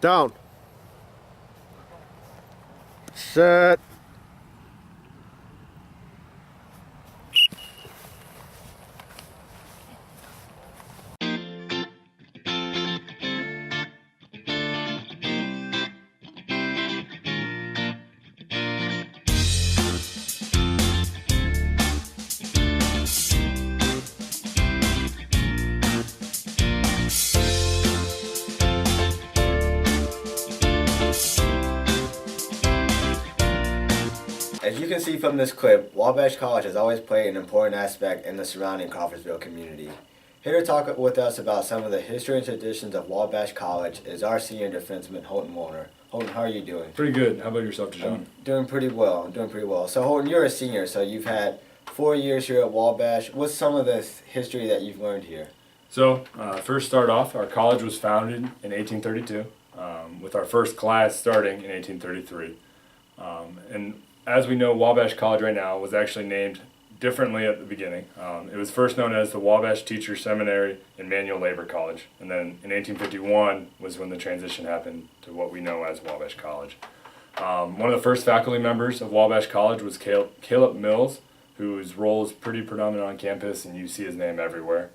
Down. Set. As you can see from this clip, Wabash College has always played an important aspect in the surrounding Crawfordsville community. Here to talk with us about some of the history and traditions of Wabash College is our senior defenseman, Holten Warriner. Holten, how are you doing? Pretty good. How about yourself, Dijon? Doing pretty well. So Holten, you're a senior, so you've had 4 years here at Wabash. What's some of the history that you've learned here? So, first start off, our college was founded in 1832, with our first class starting in 1833. And as we know, Wabash College right now was actually named differently at the beginning. It was first known as the Wabash Teacher Seminary and Manual Labor College, and then in 1851 was when the transition happened to what we know as Wabash College. One of the first faculty members of Wabash College was Caleb Mills, whose role is pretty predominant on campus, and you see his name everywhere.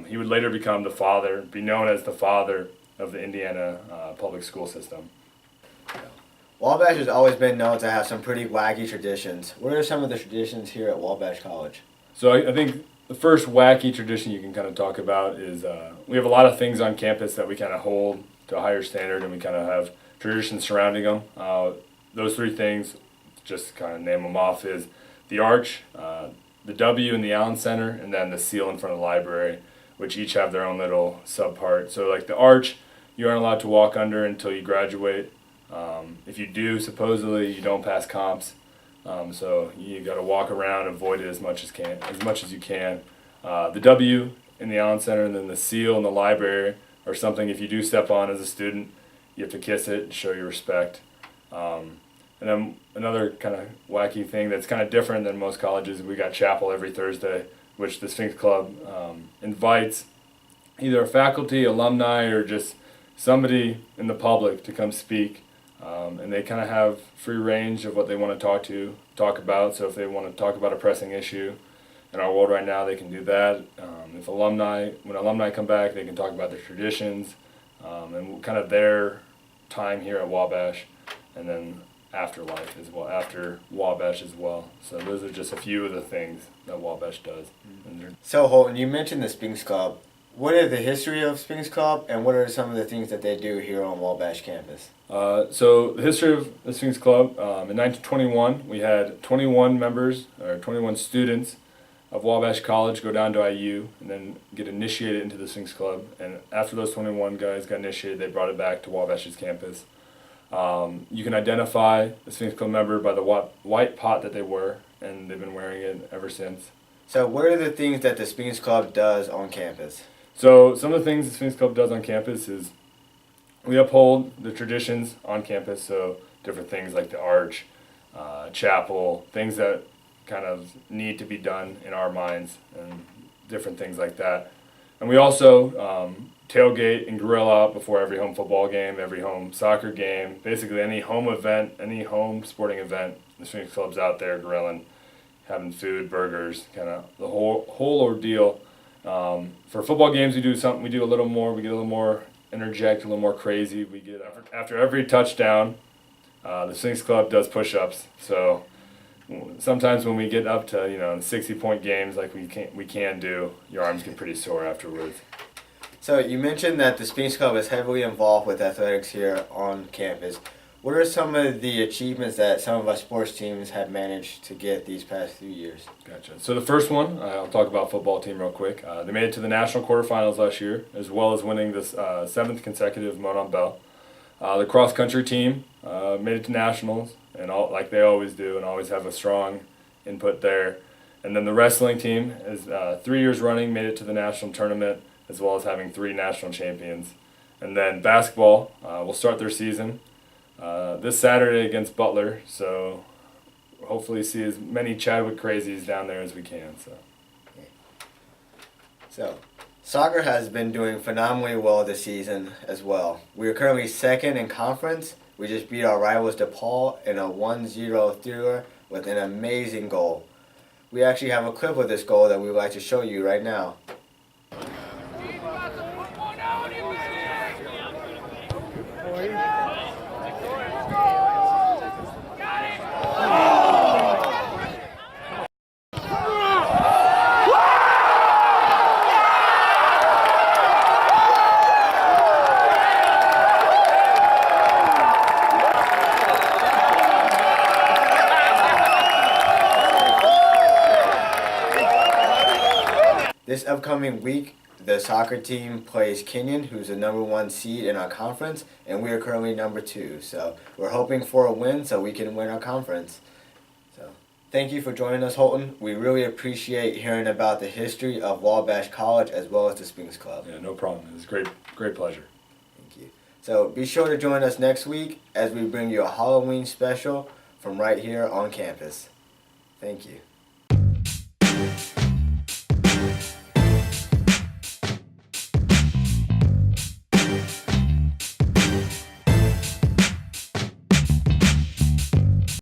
He would later be known as the father of the Indiana public school system. Wabash has always been known to have some pretty wacky traditions. What are some of the traditions here at Wabash College? So I think the first wacky tradition you can kind of talk about is we have a lot of things on campus that we kind of hold to a higher standard, and we kind of have traditions surrounding them. Those three things, just kind of name them off, is the arch, the W in the Allen Center, and then the seal in front of the library, which each have their own little subpart. So like the arch, you aren't allowed to walk under until you graduate. If you do, supposedly you don't pass comps, so you got to walk around, avoid it as much as you can. The W in the Allen Center and then the seal in the library are something if you do step on as a student, you have to kiss it and show your respect. And then another kind of wacky thing that's kind of different than most colleges, we got chapel every Thursday, which the Sphinx Club invites either a faculty, alumni, or just somebody in the public to come speak. And they kind of have free range of what they want to talk about. So if they want to talk about a pressing issue in our world right now, they can do that. When alumni come back, they can talk about their traditions and kind of their time here at Wabash, and then afterlife as well, after Wabash as well. So those are just a few of the things that Wabash does. So Holten, you mentioned the Sphinx Club. What is the history of Sphinx Club, and what are some of the things that they do here on Wabash campus? So the history of the Sphinx Club, in 1921, we had 21 students of Wabash College go down to IU and then get initiated into the Sphinx Club. And after those 21 guys got initiated, they brought it back to Wabash's campus. You can identify the Sphinx Club member by the white pot that they wear, and they've been wearing it ever since. So what are the things that the Sphinx Club does on campus? So some of the things the Sphinx Club does on campus is we uphold the traditions on campus, so different things like the arch, chapel, things that kind of need to be done in our minds, and different things like that. And we also tailgate and grill out before every home football game, every home soccer game, basically any home event, any home sporting event. The Sphinx Club's out there grilling, having food, burgers, kind of the whole ordeal. For football games, we do a little more. We get a little more interject, a little more crazy. We get after every touchdown, the Sphinx Club does push-ups. So sometimes when we get up to 60-point games like we can do, your arms get pretty sore afterwards. So you mentioned that the Sphinx Club is heavily involved with athletics here on campus. What are some of the achievements that some of our sports teams have managed to get these past few years? Gotcha. So the first one, I'll talk about football team real quick. They made it to the national quarterfinals last year, as well as winning this 7th consecutive Monon Bell. The cross country team made it to nationals, and like they always do, and always have a strong input there. And then the wrestling team is 3 years running, made it to the national tournament, as well as having 3 national champions. And then basketball will start their season this Saturday against Butler, so hopefully see as many Chadwick crazies down there as we can. So Soccer has been doing phenomenally well this season as well. We are currently second in conference. We just beat our rivals DePaul in a 1-0 thriller with an amazing goal. We actually have a clip of this goal that we would like to show you right now. This upcoming week, the soccer team plays Kenyon, who's the #1 seed in our conference, and we are currently #2. So we're hoping for a win so we can win our conference. So thank you for joining us, Holten. We really appreciate hearing about the history of Wabash College as well as the Sphinx Club. Yeah, no problem. It was great pleasure. Thank you. So be sure to join us next week as we bring you a Halloween special from right here on campus. Thank you.